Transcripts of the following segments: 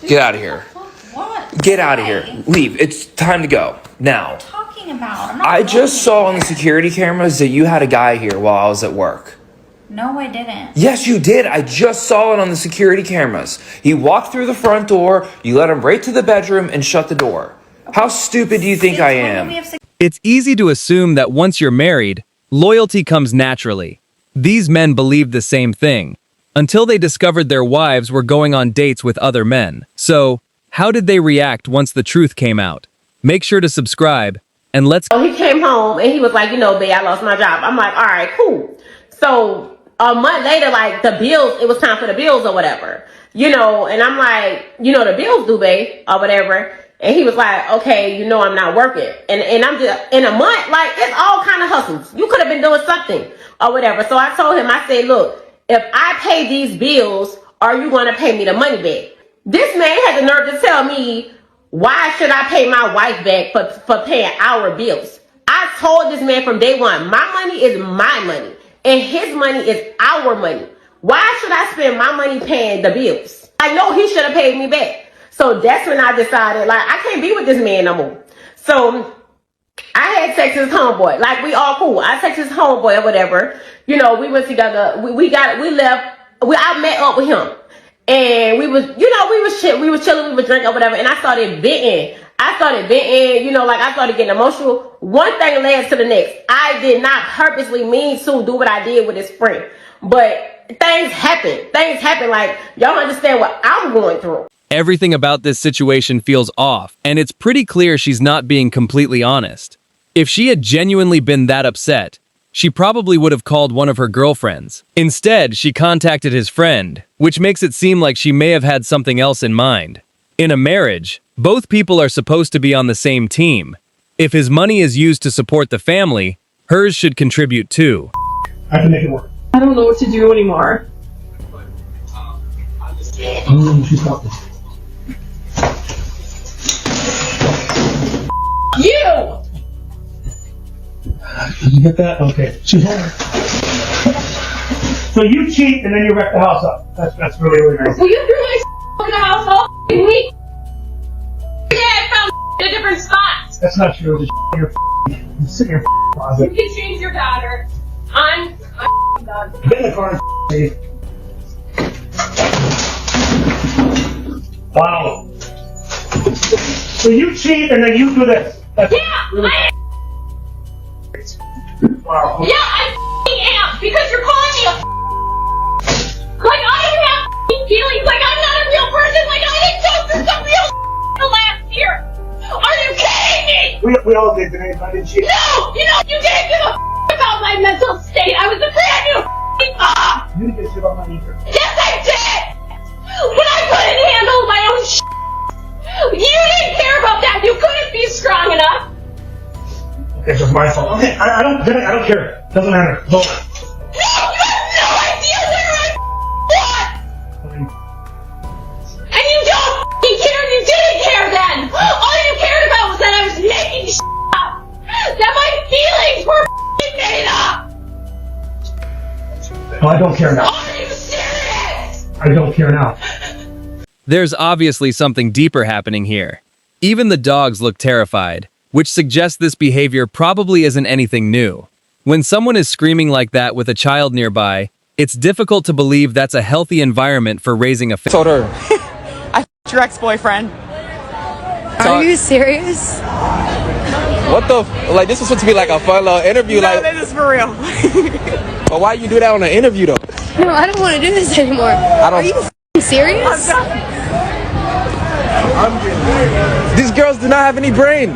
Get out of here. What? Get out of here. Leave. It's time to go. Now. What are you talking about? I'm not I just saw on the anywhere. security cameras that you had a guy here while I was at work. No, I didn't. Yes, you did. I just saw it on the security cameras. He walked through the front door, you let him right to the bedroom and shut the door. How stupid do you think I am? It's easy to assume that once you're married, loyalty comes naturally. These men believed the same thing, until they discovered their wives were going on dates with other men. So, how did they react once the truth came out? Make sure to subscribe, and let's... He came home and he was like, babe, I lost my job. I'm like, all right, cool. So a month later, like the bills, it was time for the bills or whatever, and I'm like, the bills due, babe, or whatever. And he was like, okay, I'm not working. And I'm just, in a month, like, it's all kind of hustles. You could have been doing something or whatever. So I told him, I said, look, if I pay these bills, are you going to pay me the money back? This man had the nerve to tell me, why should I pay my wife back for paying our bills? I told this man from day one, my money is my money and his money is our money. Why should I spend my money paying the bills? I know he should have paid me back. So that's when I decided, like, I can't be with this man no more. So I had sex with his homeboy. Like, we all cool. I texted his homeboy or whatever. We went together. We left. I met up with him. And we was chilling, we was drinking or whatever. And I started venting. I started getting emotional. One thing led to the next. I did not purposely mean to do what I did with his friend. But things happen. Like, y'all understand what I'm going through. Everything about this situation feels off, and it's pretty clear she's not being completely honest. If she had genuinely been that upset, she probably would have called one of her girlfriends. Instead, she contacted his friend, which makes it seem like she may have had something else in mind. In a marriage, both people are supposed to be on the same team. If his money is used to support the family, hers should contribute too. I can make it work. I don't know what to do anymore. You! Did you get that? Okay. She's home. So you cheat and then you wreck the house up. That's really, really nice. Well, you threw my in the house all week. Yeah, I found in a different spot. That's not true. Just sit in your closet. You can change your daughter. I'm done. Get in the car and leave. Wow. So you cheat and then you do this. That's really wow. Yeah, I am, because you're calling me a like, I don't have feelings, like, I'm not a real person, like, I didn't go through some real last year. Are you kidding me? We all did, Denise. I didn't cheat. No! You didn't give a about my mental state. I was afraid you You didn't get shit on my either. Yes, I did! When I couldn't handle my own you didn't care about that. You couldn't be strong enough. Okay, so it's my fault. Okay, I don't care. Doesn't matter. Vote. No, you have no idea where I was. And you don't care. You didn't care then. All you cared about was that I was making up. That my feelings were made up. No, I don't care now. Are you serious? I don't care now. There's obviously something deeper happening here. Even the dogs look terrified, which suggests this behavior probably isn't anything new. When someone is screaming like that with a child nearby, it's difficult to believe that's a healthy environment for raising a family. Told her. I your ex-boyfriend. Are you serious? What the like? This was supposed to be like a fun little interview. No, like, this is for real. But why you do that on an interview though? No, I don't want to do this anymore. Are you serious? These girls do not have any brain.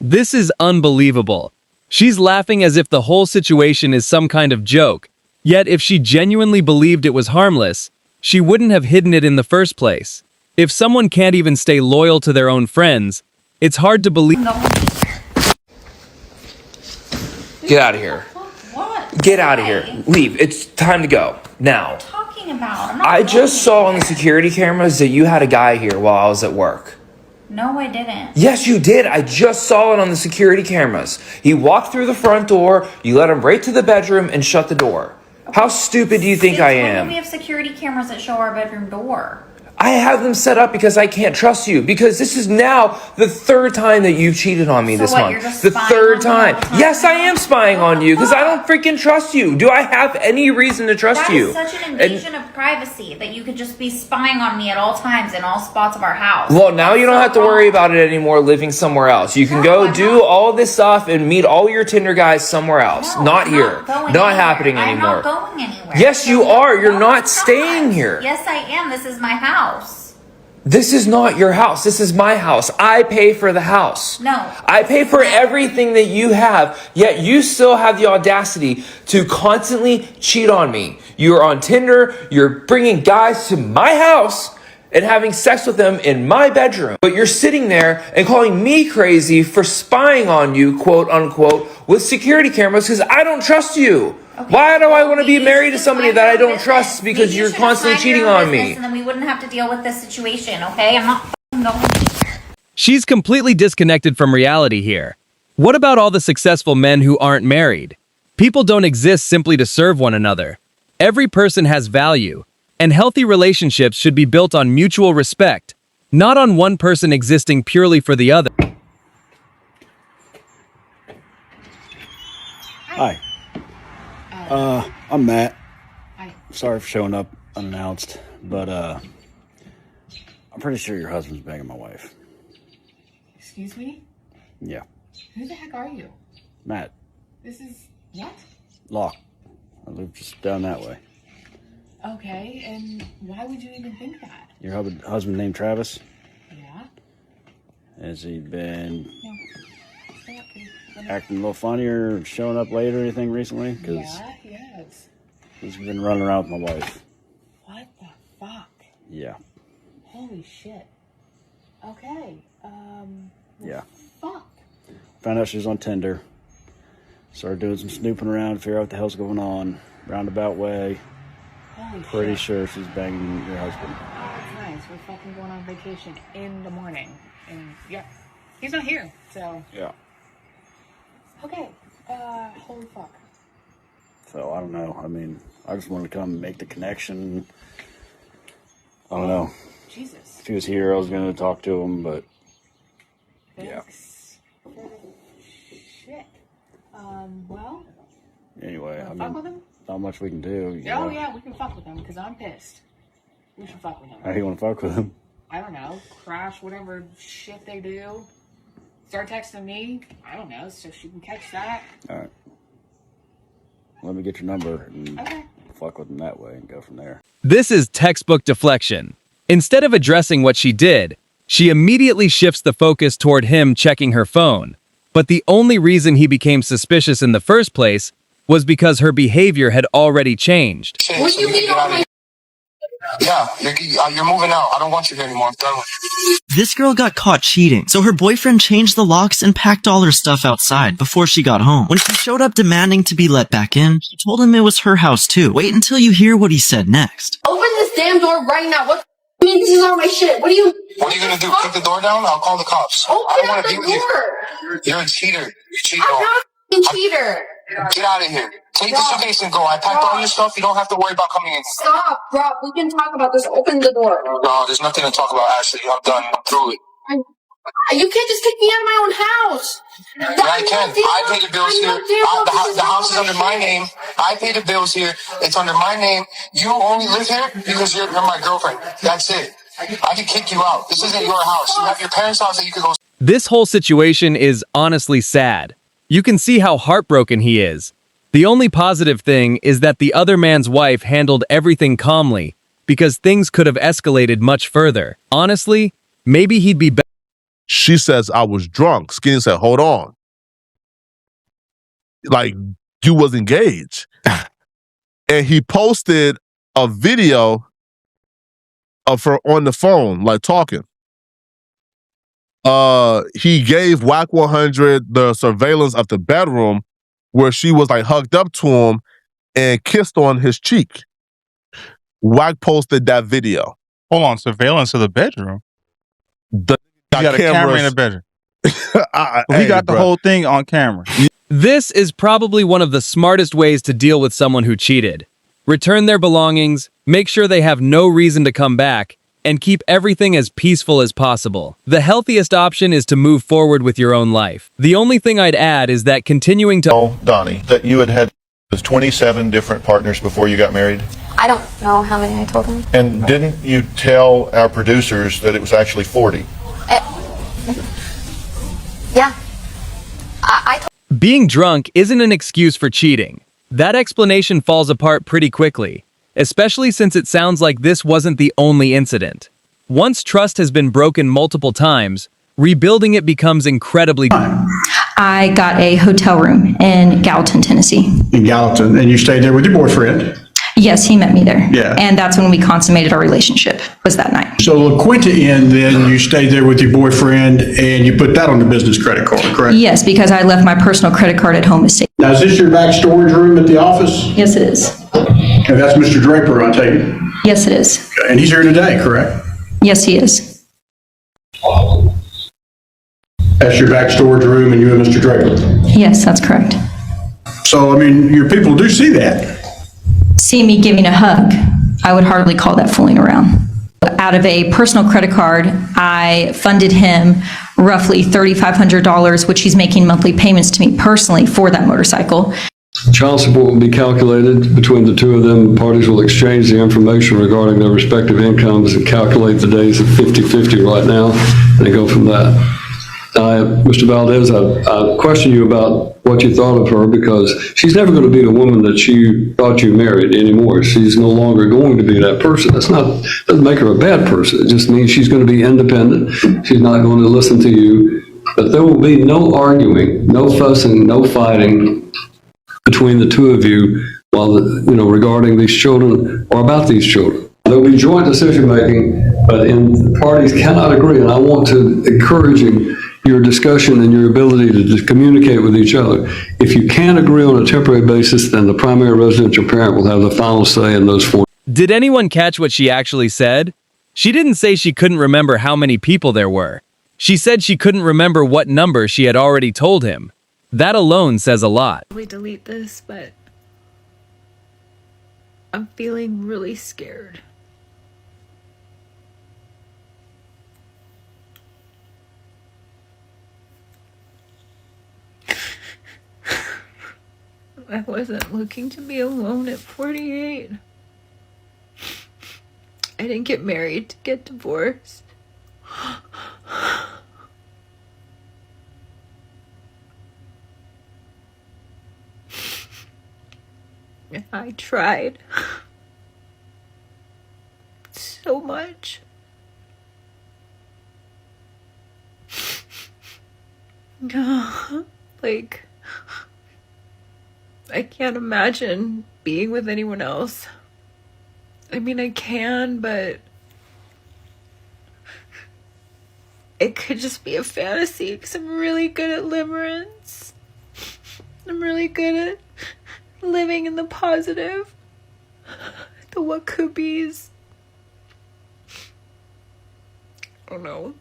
This is unbelievable. She's laughing as if the whole situation is some kind of joke. Yet if she genuinely believed it was harmless, she wouldn't have hidden it in the first place. If someone can't even stay loyal to their own friends, it's hard to believe. Get out of here. What? Get out of here. Leave. It's time to go. Now. What are you talking about? I'm not I just saw on the security cameras that you had a guy here while I was at work. No, I didn't. Yes, you did. I just saw it on the security cameras. He walked through the front door, you let him right to the bedroom and shut the door. How stupid do you think I am? We have security cameras that show our bedroom door. I have them set up because I can't trust you. Because this is now the third time that you've cheated on me this month. You're just The spying third on me time. all the time? Yes, I am spying on you because I don't freaking trust you. Do I have any reason to trust That you? is such an invasion of privacy that you could just be spying on me at all times in all spots of our house. Well, now you don't have to worry about it anymore living somewhere else. You can go do all this stuff and meet all your Tinder guys somewhere else. No, Not I'm here. going Not anywhere. happening I'm anymore. not going anywhere. Yes, you are. You're No, not I'm staying here. Yes, I am. This is my house. This is not your house. This is my house. I pay for the house. No. I pay for everything that you have, yet you still have the audacity to constantly cheat on me. You're on Tinder. You're bringing guys to my house and having sex with them in my bedroom. But you're sitting there and calling me crazy for spying on you, quote unquote, with security cameras because I don't trust you. Okay. Why do I want to be Maybe married you to should somebody mind that I your don't business. trust because Maybe you you're should constantly just mind cheating your own on me? business and then we wouldn't have to deal with this situation, okay? I'm not fucking going anywhere. She's completely disconnected from reality here. What about all the successful men who aren't married? People don't exist simply to serve one another. Every person has value, and healthy relationships should be built on mutual respect, not on one person existing purely for the other. Hi. I'm Matt. Hi. Sorry for showing up unannounced, but I'm pretty sure your husband's banging my wife. Excuse me? Yeah. Who the heck are you? Matt. This is... what? Lock. I live just down that way. Okay, and why would you even think that? Your husband named Travis? Yeah? Has he been No. Stay up, please. acting a little funny or showing up late or anything recently? Because Yeah, he has. he's been running around with my wife. What the fuck? Yeah. Holy shit. Okay, Yeah. fuck. Found out she was on Tinder. Started doing some snooping around to figure out what the hell's going on. Roundabout way. Holy Pretty shit. sure she's banging your husband. Oh, it's nice. We're fucking going on vacation in the morning. And, yeah, he's not here, so... Yeah. Okay, holy fuck. So I don't know. I mean, I just wanted to come make the connection. I don't know. Jesus. If he was here, I was going to talk to him, but yeah. Thanks for the shit. Well, Anyway, I fuck with mean, him? not much we can do. You Oh know. yeah, we can fuck with him because I'm pissed. We should fuck with him. How do you want to fuck with him? I don't know. Crash whatever shit they do. Start texting me. I don't know, so she can catch that. All right. Let me get your number and Okay. fuck with him that way and go from there. This is textbook deflection. Instead of addressing what she did, she immediately shifts the focus toward him checking her phone. But the only reason he became suspicious in the first place was because her behavior had already changed. Would you mean all my... Yeah, you're moving out. I don't want you here anymore. I'm done with you. This girl got caught cheating, so her boyfriend changed the locks and packed all her stuff outside before she got home. When she showed up demanding to be let back in, he told him it was her house too. Wait until you hear what he said next. Open this damn door right now. What I mean, this is all my shit. What are you gonna do? Kick the door down? I'll call the cops. I Open don't want up to the be with you. door. You're a cheater. You cheat I'm on. not a f***ing cheater. Get out of here. Take the suitcase and go. I packed all your stuff. You don't have to worry about coming in. Stop, Rob. We can talk about this. Open the door. No, there's nothing to talk about, Ashley. I'm done. I'm through it. You can't just kick me out of my own house. Yeah, I can. I pay the bills here. The house is under my name. I pay the bills here. It's under my name. You only live here because you're my girlfriend. That's it. I can kick you out. This isn't your house. You have your parents' house that you can go. This whole situation is honestly sad. You can see how heartbroken he is. The only positive thing is that the other man's wife handled everything calmly, because things could have escalated much further. Honestly, maybe he'd be better. She says I was drunk. Skinny said, hold on. Like, you was engaged. And he posted a video of her on the phone, like talking. He gave Whack 100 the surveillance of the bedroom where she was like hugged up to him and kissed on his cheek. Whack posted that video. Hold on, surveillance of the bedroom? The he got a camera in the bedroom. He got the whole thing on camera. This is probably one of the smartest ways to deal with someone who cheated. Return their belongings, make sure they have no reason to come back, and keep everything as peaceful as possible. The healthiest option is to move forward with your own life. The only thing I'd add is that continuing to tell Donnie that you had 27 different partners before you got married? I don't know how many I told him. And didn't you tell our producers that it was actually 40? Yeah. Being drunk isn't an excuse for cheating. That explanation falls apart pretty quickly, especially since it sounds like this wasn't the only incident. Once trust has been broken multiple times, rebuilding it becomes incredibly difficult. I got a hotel room in Gallatin, Tennessee. In Gallatin, and you stayed there with your boyfriend? Yes, he met me there. Yeah. And that's when we consummated our relationship, was that night. So La Quinta Inn, then you stayed there with your boyfriend and you put that on the business credit card, correct? Yes, because I left my personal credit card at home. Now, is this your back storage room at the office? Yes, it is. And that's Mr. Draper, I take it? Yes, it is. Okay. And he's here today, correct? Yes, he is. That's your back storage room and you and Mr. Draper? Yes, that's correct. So, I mean, your people do see that. See me giving a hug, I would hardly call that fooling around. Out of a personal credit card, I funded him roughly $3,500, which he's making monthly payments to me personally for that motorcycle. Child support will be calculated between the two of them. Parties will exchange the information regarding their respective incomes and calculate the days at 50-50 right now, and they go from that. Mr. Valdez, I question you about what you thought of her, because she's never going to be the woman that you thought you married anymore. She's no longer going to be that person. Doesn't make her a bad person. It just means she's going to be independent. She's not going to listen to you. But there will be no arguing, no fussing, no fighting between the two of you regarding these children or about these children. There will be joint decision making, but the parties cannot agree. And I want to encourage your discussion and your ability to communicate with each other. If you can't agree on a temporary basis, then the primary residential parent will have the final say in those four. Did anyone catch what she actually said? She didn't say she couldn't remember how many people there were. She said she couldn't remember what number she had already told him. That alone says a lot. We delete this, but I'm feeling really scared. I wasn't looking to be alone at 48. I didn't get married to get divorced. I tried so much. Like, I can't imagine being with anyone else. I mean, I can, but it could just be a fantasy because I'm really good at limerence. I'm really good at living in the positive, the what could be's. I don't know.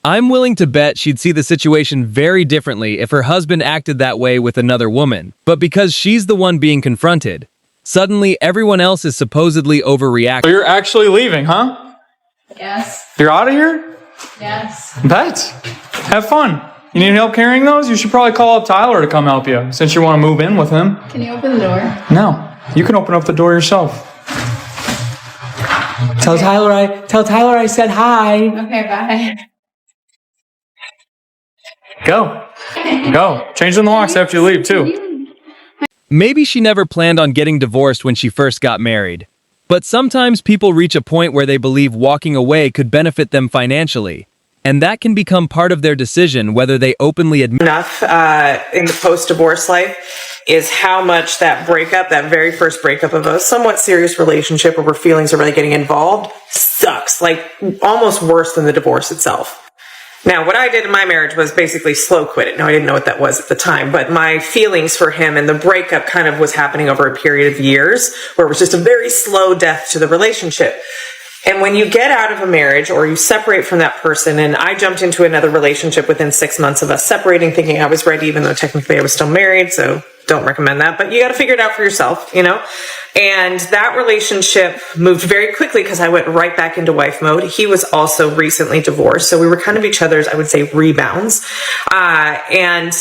I'm willing to bet she'd see the situation very differently if her husband acted that way with another woman. But because she's the one being confronted, suddenly everyone else is supposedly overreacting. So you're actually leaving, huh? Yes. You're out of here? Yes. Bet. Have fun. You need help carrying those? You should probably call up Tyler to come help you, since you want to move in with him. Can you open the door? No. You can open up the door yourself. Tell Tyler I said hi. Okay, bye. Go. Change the locks after you leave, too. Maybe she never planned on getting divorced when she first got married. But sometimes people reach a point where they believe walking away could benefit them financially. And that can become part of their decision whether they openly admit enough in the post-divorce life is how much that breakup, that very first breakup of a somewhat serious relationship where feelings are really getting involved, sucks. Like almost worse than the divorce itself. Now, what I did in my marriage was basically slow quit it. Now, I didn't know what that was at the time, but my feelings for him and the breakup kind of was happening over a period of years where it was just a very slow death to the relationship. And when you get out of a marriage or you separate from that person, and I jumped into another relationship within 6 months of us separating, thinking I was ready, even though technically I was still married. So don't recommend that, but you got to figure it out for yourself, you know? And that relationship moved very quickly because I went right back into wife mode. He was also recently divorced. So we were kind of each other's, I would say, rebounds. And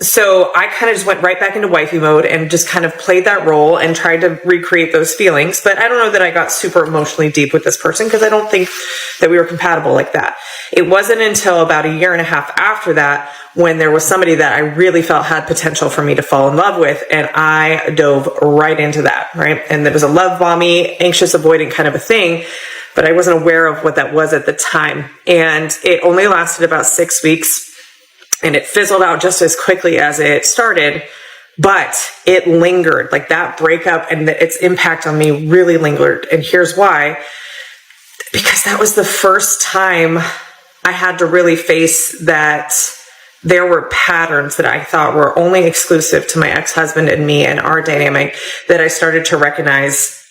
so I kind of just went right back into wifey mode and just kind of played that role and tried to recreate those feelings. But I don't know that I got super emotionally deep with this person because I don't think that we were compatible like that. It wasn't until about a year and a half after that when there was somebody that I really felt had potential for me to fall in love with, and I dove right into that, right? And there was a love bombing, anxious avoidant kind of a thing, but I wasn't aware of what that was at the time. And it only lasted about 6 weeks. And it fizzled out just as quickly as it started, but it lingered. Like that breakup and its impact on me really lingered. And here's why. Because that was the first time I had to really face that there were patterns that I thought were only exclusive to my ex-husband and me and our dynamic that I started to recognize,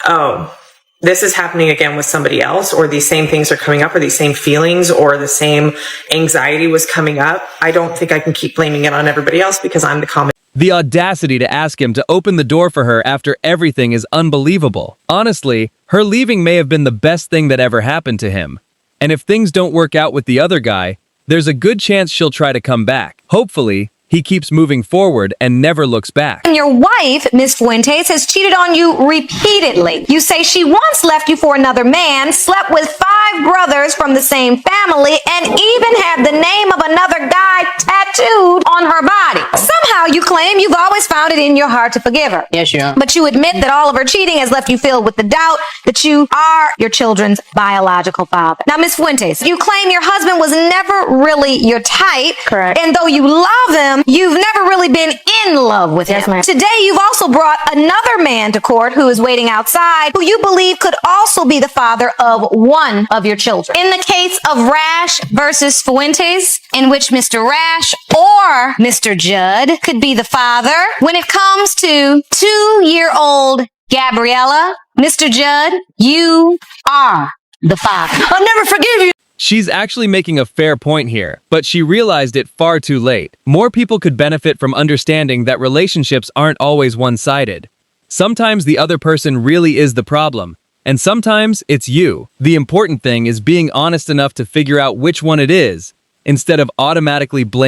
oh, this is happening again with somebody else, or these same things are coming up, or these same feelings, or the same anxiety was coming up. I don't think I can keep blaming it on everybody else because I'm the common. The audacity to ask him to open the door for her after everything is unbelievable. Honestly, her leaving may have been the best thing that ever happened to him. And if things don't work out with the other guy, there's a good chance she'll try to come back. Hopefully, he keeps moving forward and never looks back. And your wife, Miss Fuentes, has cheated on you repeatedly. You say she once left you for another man, slept with 5 brothers from the same family, and even had the name of another guy tattooed on her body. Somehow you claim you've always found it in your heart to forgive her. Yes, you are. But you admit that all of her cheating has left you filled with the doubt that you are your children's biological father. Now, Miss Fuentes, you claim your husband was never really your type. Correct. And though you love him, you've never really been in love with him. ma'am. Today, you've also brought another man to court who is waiting outside, who you believe could also be the father of one of your children. In the case of Rash versus Fuentes, in which Mr. Rash or Mr. Judd could be the father, when it comes to 2-year-old Gabriella, Mr. Judd, you are the father. I'll never forgive you. She's actually making a fair point here, but she realized it far too late. More people could benefit from understanding that relationships aren't always one-sided. Sometimes the other person really is the problem, and sometimes it's you. The important thing is being honest enough to figure out which one it is, instead of automatically blaming